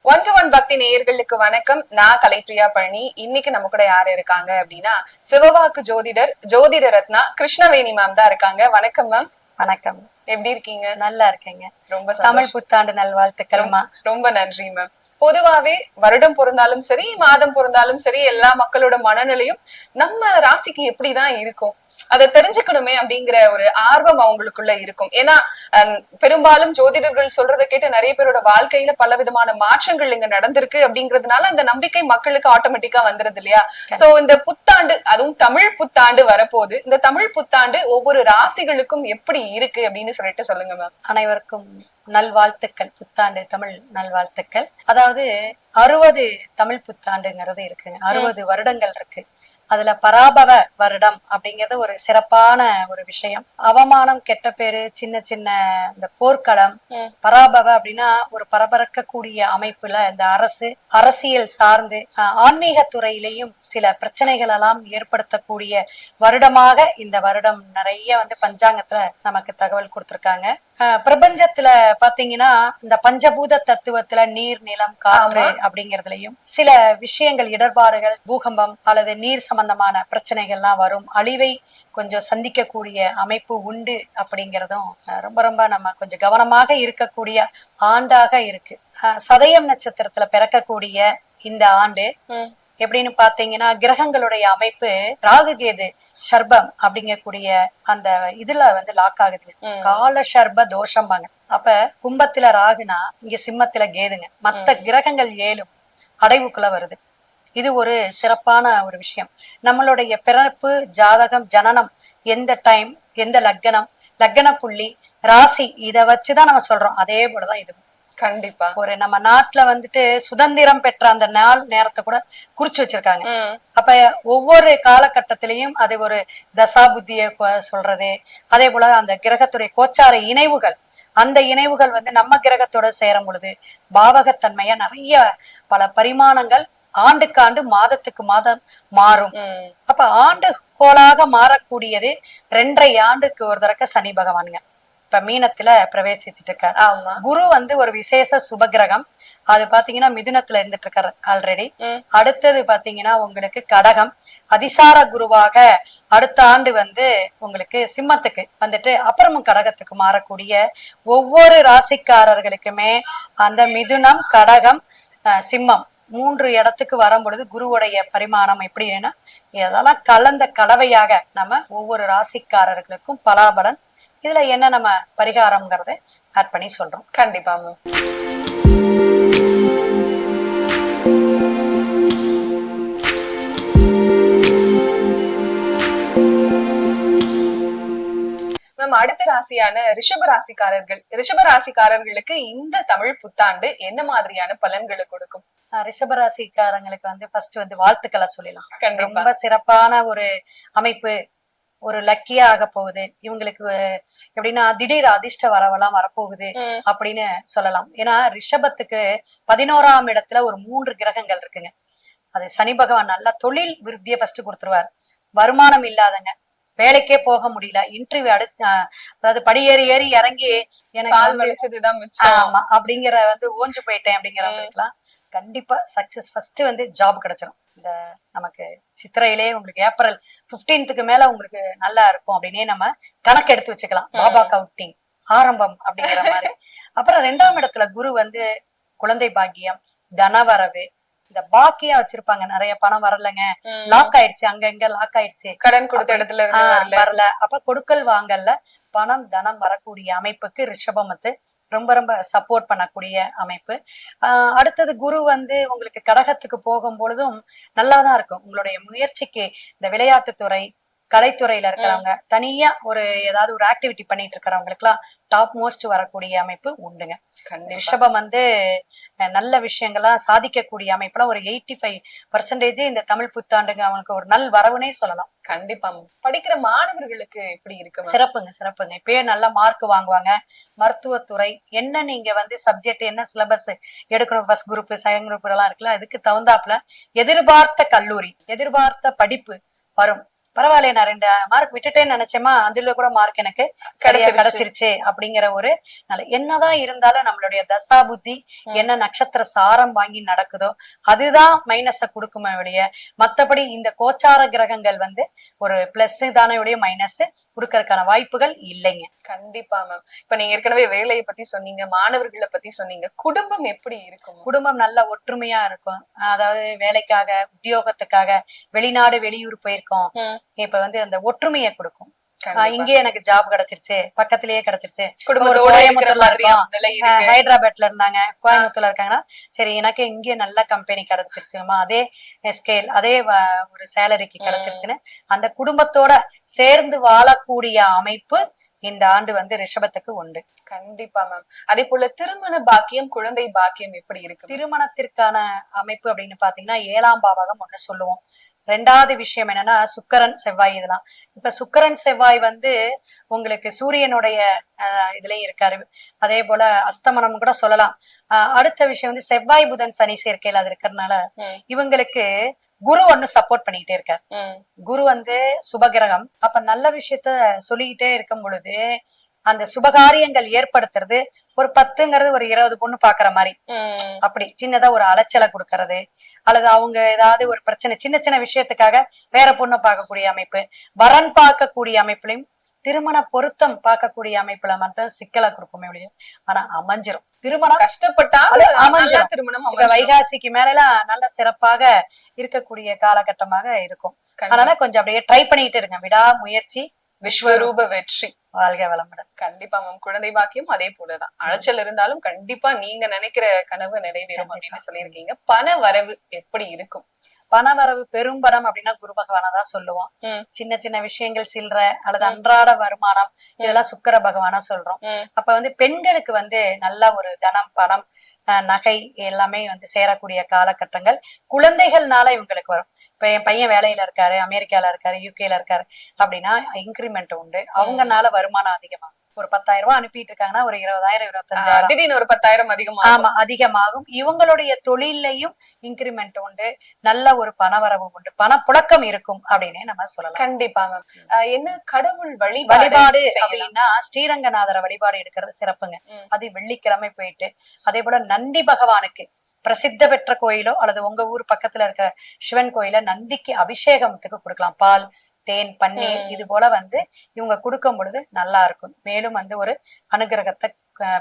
One to one பக்தி நேயர்களுக்கு வணக்கம். நான் கலைப்பிரியா பழனி. இன்னைக்கு நம்ம கூட யாரு இருக்காங்க அப்படின்னா, சிவவாக்கு ஜோதிட ரத்னா கிருஷ்ணவேணி மேம் தான் இருக்காங்க. வணக்கம் மேம். வணக்கம். எப்படி இருக்கீங்க? நல்லா இருக்கீங்க. ரொம்ப தமிழ் புத்தாண்டு நல்வாழ்த்துக்கள்மா. ரொம்ப நன்றி மேம். பொதுவாவே வருடம் பொருந்தாலும் சரி, மாதம் பொருந்தாலும் சரி, எல்லா மக்களோட மனநிலையும் நம்ம ராசிக்கு எப்படிதான் இருக்கும், அதை தெரிஞ்சுக்கணுமே அப்படிங்கிற ஒரு ஆர்வம் அவங்களுக்குள்ள இருக்கும். ஏன்னா பெரும்பாலும் ஜோதிடர்கள் சொல்றதை கேட்டு நிறைய பேரோட வாழ்க்கையில பல விதமான மாற்றங்கள் இங்க நடந்திருக்கு அப்படிங்கிறதுனால அந்த நம்பிக்கை மக்களுக்கு ஆட்டோமேட்டிக்கா வந்துருது இல்லையா? சோ இந்த புத்தாண்டு, அதுவும் தமிழ் புத்தாண்டு வரப்போகுது. இந்த தமிழ் புத்தாண்டு ஒவ்வொரு ராசிகளுக்கும் எப்படி இருக்கு அப்படின்னு சொல்லிட்டு சொல்லுங்க மேம். அனைவருக்கும் நல்வாழ்த்துக்கள், புத்தாண்டு தமிழ் நல்வாழ்த்துக்கள். அதாவது 60 தமிழ் புத்தாண்டுங்கிறது இருக்குங்க. 60 வருடங்கள் இருக்கு. அதுல பராபவ வருடம் அப்படிங்கிறது ஒரு சிறப்பான ஒரு விஷயம். அவமானம், கெட்ட பேரு, சின்ன சின்ன இந்த போர்க்களம், பராபவ அப்படின்னா ஒரு பரபரக்கக்கூடிய அமைப்புல இந்த அரசியல் சார்ந்து ஆன்மீக துறையிலையும் சில பிரச்சனைகள் எல்லாம் ஏற்படுத்தக்கூடிய வருடமாக இந்த வருடம் நிறைய பஞ்சாங்கத்துல நமக்கு தகவல் கொடுத்திருக்காங்க. பிரபஞ்சத்துல பாத்தீங்கன்னா இந்த பஞ்சபூத தத்துவத்துல நீர், நிலம், காற்று அப்படிங்கறதுலயும் சில விஷயங்கள், இடர்பாடுகள், பூகம்பம் அல்லது நீர் சம்பந்தமான பிரச்சனைகள்லாம் வரும். அழிவை கொஞ்சம் சந்திக்கக்கூடிய அமைப்பு உண்டு அப்படிங்கிறதும் ரொம்ப ரொம்ப நம்ம கொஞ்சம் கவனமாக இருக்கக்கூடிய ஆண்டாக இருக்கு. சதயம் நட்சத்திரத்துல பிறக்கக்கூடிய இந்த ஆண்டு எப்படின்னு பாத்தீங்கன்னா, கிரகங்களுடைய அமைப்பு ராகு கேது சர்பம் அப்படிங்கக்கூடிய அந்த இதுல லாக் ஆகுது. கால சர்ப தோஷம்பாங்க. அப்ப கும்பத்துல ராகுனா இங்க சிம்மத்துல கேதுங்க. மத்த கிரகங்கள் 7 அடைவுக்குள்ள வருது. இது ஒரு சிறப்பான ஒரு விஷயம். நம்மளுடைய பிறப்பு ஜாதகம், ஜனனம், எந்த டைம், எந்த லக்கண புள்ளி, ராசி, இத வச்சுதான் நம்ம சொல்றோம். அதே போலதான் இது. கண்டிப்பா ஒரு நம்ம நாட்டுல சுதந்திரம் பெற்ற அந்த நாள் நேரத்தை கூட குறிச்சு வச்சிருக்காங்க. அப்ப ஒவ்வொரு காலகட்டத்திலையும் அது ஒரு தசா புத்திய சொல்றது. அதே போல அந்த கிரகத்துடைய கோச்சார இணைவுகள், அந்த இணைவுகள் நம்ம கிரகத்தோட சேரும் பொழுது பாவகத்தன்மையா நிறைய பல பரிமாணங்கள் ஆண்டுக்காண்டு, மாதத்துக்கு மாதம் மாறும். அப்ப ஆண்டு கோளாக மாறக்கூடியது 2.5 ஆண்டுக்கு ஒரு தடக்க சனி பகவானுங்க இப்ப மீனத்துல பிரவேசிச்சுட்டு இருக்காரு. குரு ஒரு விசேஷ சுபகிரகம். அது பாத்தீங்கன்னா மிதுனத்துல இருந்துட்டு இருக்காரு ஆல்ரெடி. அடுத்தது பாத்தீங்கன்னா உங்களுக்கு கடகம் அதிசார குருவாக அடுத்த ஆண்டு உங்களுக்கு சிம்மத்துக்கு அப்புறமும் கடகத்துக்கு மாறக்கூடிய ஒவ்வொரு ராசிக்காரர்களுக்குமே அந்த மிதுனம், கடகம், சிம்மம் 3 இடத்துக்கு வரும் பொழுது குருவுடைய பரிமாணம் எப்படின்னா இதெல்லாம் கலந்த கலவையாக நம்ம ஒவ்வொரு ராசிக்காரர்களுக்கும் பலாபலன். இதுல என்ன நம்ம பரிகாரம்ங்கிறத ஆட் பண்ணி சொல்றோம். கண்டிப்பா மேம். அடுத்த ராசியான ரிஷபராசிக்காரர்களுக்கு இந்த தமிழ் புத்தாண்டு என்ன மாதிரியான பலன்களை கொடுக்கும்? ரிஷபராசிக்காரங்களுக்கு ஃபர்ஸ்ட் வாழ்த்துக்களை சொல்லலாம். ரொம்ப சிறப்பான ஒரு அமைப்பு, ஒரு லக்கியா ஆக போகுது. இவங்களுக்கு எப்படின்னா திடீர் அதிர்ஷ்ட வரவெல்லாம் வரப்போகுது அப்படின்னு சொல்லலாம். ஏன்னா ரிஷபத்துக்கு 11ஆம் இடத்துல ஒரு 3 கிரகங்கள் இருக்குங்க. அது சனி பகவான் நல்ல தொழில் விருத்திய ஃபர்ஸ்ட் கொடுத்துருவார். வருமானம் இல்லாதங்க, வேலைக்கே போக முடியல, இன்டர்வியூ அதாவது படியேறி ஏறி இறங்கி எனக்கு ஆமா அப்படிங்கிற ஓஞ்சு போயிட்டேன் அப்படிங்கிறவங்களுக்குலாம் கண்டிப்பா சக்சஸ். ஃபர்ஸ்ட் ஜாப் கிடைச்சிடும். இந்த நமக்கு சித்திரையிலே உங்களுக்கு ஏப்ரல் 15க்கு மேல உங்களுக்கு நல்லா இருக்கும் அப்படின்னே நம்ம கணக்கு எடுத்து வச்சுக்கலாம். பாபா கவுண்டிங் ஆரம்பம் அப்படிங்கிற மாதிரி. அப்புறம் 2ஆம் இடத்துல குரு குழந்தை பாக்கியம், தனவரவு, இந்த பாக்கியா வச்சிருப்பாங்க, நிறைய பணம் வரலங்க, லாக் ஆயிடுச்சு, அங்க இங்க லாக் ஆயிடுச்சு, கடன் கொடுத்த இடத்துல வரல. அப்ப கொடுக்கல் வாங்கல்ல பணம் தனம் வரக்கூடிய அமைப்புக்கு ரிஷபம் ரொம்ப ரொம்ப சப்போர்ட் பண்ணக்கூடிய அமைப்பு. அடுத்தது குரு உங்களுக்கு கடகத்துக்கு போகும் பொழுதும் நல்லாதான் இருக்கும். உங்களுடைய முயற்சிக்கு இந்த விளையாட்டுத்துறை, கலைத்துறையில இருக்கிறவங்க, தனியா ஏதாவது ஒரு ஆக்டிவிட்டி பண்ணிட்டு இருக்கிறவங்களுக்கு எல்லாம் டாப் மோஸ்ட் வரக்கூடிய அமைப்பு உண்டுங்க. ரிஷபம் நல்ல விஷயங்கள்லாம் சாதிக்கக்கூடிய அமைப்புல ஒரு 85% இந்த தமிழ் புத்தாண்டுங்க அவனுக்கு ஒரு நல் வரவுனே சொல்லலாம். கண்டிப்பா. படிக்கிற மாணவர்களுக்கு எப்படி இருக்கு? சிறப்புங்க. இப்பயே நல்ல மார்க் வாங்குவாங்க. மருத்துவத்துறை என்ன நீங்க சப்ஜெக்ட் என்ன சிலபஸ் எடுக்கணும், ஃபர்ஸ்ட் குரூப், செகண்ட் குரூப் எல்லாம் இருக்குல்ல, அதுக்கு தகுந்தாப்புல எதிர்பார்த்த கல்லூரி, எதிர்பார்த்த படிப்பு வரும். பரவாயில்ல, நான் 2 மார்க் விட்டுட்டேன்னு நினைச்சேமா, அதுல கூட மார்க் எனக்கு சரியா கிடைச்சிருச்சு அப்படிங்கிற ஒரு நல்ல. என்னதான் இருந்தாலும் நம்மளுடைய தசா புத்தி என்ன நட்சத்திர சாரம் வாங்கி நடக்குதோ அதுதான் மைனஸ கொடுக்குமே ஒழிய, மத்தபடி இந்த கோச்சார கிரகங்கள் வந்து ஒரு பிளஸ் தானே ஒழிய மைனஸ் கொடுக்கறதுக்கான வாய்ப்புகள் இல்லைங்க. கண்டிப்பா மேம். இப்ப நீங்க ஏற்கனவே வேலையை பத்தி சொன்னீங்க, மாணவர்களை பத்தி சொன்னீங்க. குடும்பம் எப்படி இருக்கும்? குடும்பம் நல்ல ஒற்றுமையா இருக்கும். அதாவது வேலைக்காக, உத்தியோகத்துக்காக வெளிநாடு வெளியூர் போயிருக்கோம். இப்ப வந்து அந்த ஒற்றுமையை கொடுக்கும். இங்கே எனக்கு ஜாப் கிடைச்சிருச்சு, பக்கத்திலேயே கிடைச்சிருச்சு. கோயம்புத்தூர்ல இருக்கோம், ஹைதராபாத்ல இருந்தாங்க, கோயம்புத்தூர்ல இருக்காங்கன்னா சரி எனக்கு இங்கே நல்ல கம்பெனி கிடைச்சிருச்சுமா, அதே ஸ்கேல் அதே ஒரு சேலரிக்கு கிடைச்சிருச்சுன்னு அந்த குடும்பத்தோட சேர்ந்து வாழக்கூடிய அமைப்பு இந்த ஆண்டு வந்து ரிஷபத்துக்கு உண்டு. கண்டிப்பா மேம். அதே போல திருமண பாக்கியம், குழந்தை பாக்கியம் எப்படி இருக்கு? திருமணத்திற்கான அமைப்பு அப்படின்னு பாத்தீங்கன்னா 7ஆம் பாவகம் ஒண்ணு சொல்லுவோம். 2வது விஷயம் என்னன்னா சுக்கிரன் செவ்வாய் இதெல்லாம். இப்ப சுக்கிரன் செவ்வாய் வந்து உங்களுக்கு சூரியனுடைய இதுலயும் இருக்காரு, அதே போல அஸ்தமனம் கூட சொல்லலாம். அடுத்த விஷயம் வந்து செவ்வாய் புதன் சனி சேர்க்கையில அது இருக்கிறதுனால இவங்களுக்கு குரு ஒண்ணு சப்போர்ட் பண்ணிக்கிட்டே இருக்காரு. குரு வந்து சுபகிரகம். அப்ப நல்ல விஷயத்த சொல்லிக்கிட்டே இருக்கும் பொழுது அந்த சுபகாரியங்கள் ஏற்படுத்துறது ஒரு 10ங்கிறது ஒரு 20 பொண்ணு பாக்குற மாதிரி, அப்படி சின்னதா ஒரு அலைச்சலை கொடுக்கறது, அல்லது அவங்க ஏதாவது ஒரு பிரச்சனை சின்ன சின்ன விஷயத்துக்காக வேற பொண்ணை பார்க்கக்கூடிய அமைப்பு, வரன் பார்க்கக்கூடிய அமைப்புலையும் திருமண பொருத்தம் பார்க்கக்கூடிய அமைப்புல மட்டும் சிக்கலை கொடுக்குமே முடியும். ஆனா அமைஞ்சிரும். திருமணம் கஷ்டப்பட்டாலும் அமைஞ்சிரும். திருமணம் வைகாசிக்கு மேலாம் நல்ல சிறப்பாக இருக்கக்கூடிய காலகட்டமாக இருக்கும். அதனால கொஞ்சம் அப்படியே ட்ரை பண்ணிட்டு இருங்க. விடா முயற்சி விஸ்வரூப வெற்றி. வாழ்க வளமுடன். கண்டிப்பா மேம். குழந்தை பாக்கியம் அதே போலதான். அலைச்சல் இருந்தாலும் கண்டிப்பா நீங்க நினைக்கிற கனவு நிறைவேறும் அப்படின்னு சொல்லியிருக்கீங்க. பண வரவு எப்படி இருக்கும்? பண வரவு பெரும்பணம் அப்படின்னா குரு பகவானை தான் சொல்லுவோம். சின்ன சின்ன விஷயங்கள் சில்லற அல்லது அன்றாட வருமானம் இதெல்லாம் சுக்கிர பகவானா சொல்றோம். அப்ப வந்து பெண்களுக்கு வந்து நல்ல ஒரு தனம், பணம், நகை எல்லாமே வந்து சேரக்கூடிய காலகட்டங்கள் குழந்தைகள்னால இவங்களுக்கு வரும். இப்ப என் பையன் வேலையில இருக்காரு, அமெரிக்கால இருக்காரு, யூகேல இருக்காரு அப்படின்னா இன்கிரிமெண்ட் உண்டு. அவங்கனால வருமானம் அதிகமாகும். ஒரு 10,000 ரூபாய் அனுப்பிட்டு இருக்காங்கன்னா ஒரு 20,000 25,000 திடீர்னு ஒரு 10,000 அதிகமா. ஆமா, அதிகமாகும். இவங்களுடைய தொழிலையும் இன்கிரிமெண்ட் உண்டு, நல்ல ஒரு பணவரவு உண்டு, பணப்புழக்கம் இருக்கும் அப்படின்னே நம்ம சொல்லலாம். கண்டிப்பா மேம். என்ன கடவுள் வழிபாடு அப்படின்னா ஸ்ரீரங்கநாதரை வழிபாடு எடுக்கிறது சிறப்புங்க. அது வெள்ளிக்கிழமை போயிட்டு, அதே போல நந்தி பகவானுக்கு பிரசித்த பெற்ற கோயிலோ அல்லது உங்க ஊர் பக்கத்துல இருக்க சிவன் கோயில நந்திக்கு அபிஷேகத்துக்கு கொடுக்கலாம். பால், தேன், பன்னீர் இது போல வந்து இவங்க கொடுக்கும் பொழுது நல்லா இருக்கும். மேலும் வந்து ஒரு அனுகிரகத்தை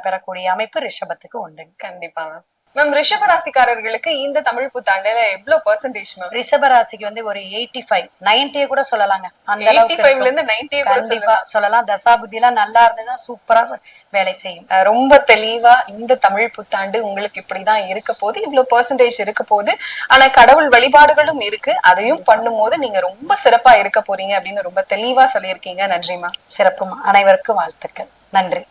பெறக்கூடிய அமைப்பு ரிஷபத்துக்கு உண்டு. கண்டிப்பா மேம். ரிஷப ராசிக்காரர்களுக்கு இந்த தமிழ் புத்தாண்டுல எவ்வளவு பெர்சன்டேஜ் மேம்? ரிஷப ராசிக்கு வந்து ஒரு 85, 90 கூட சொல்லலாங்க. அந்த 85ல இருந்து 90 கூட சொல்லலாம். தசாபுத்தி எல்லாம் நல்லா இருந்ததுன்னா சூப்பரா வேலை செய்யும். ரொம்ப தெளிவா இந்த தமிழ் புத்தாண்டு உங்களுக்கு இப்படிதான் இருக்க போது, இவ்வளவு பெர்சன்டேஜ் இருக்க போது, ஆனா கடவுள் வழிபாடுகளும் இருக்கு, அதையும் பண்ணும் போது நீங்க ரொம்ப சிறப்பா இருக்க போறீங்க அப்படின்னு ரொம்ப தெளிவா சொல்லியிருக்கீங்க. நன்றிமா. சிறப்புமா. அனைவருக்கும் வாழ்த்துக்கள். நன்றி.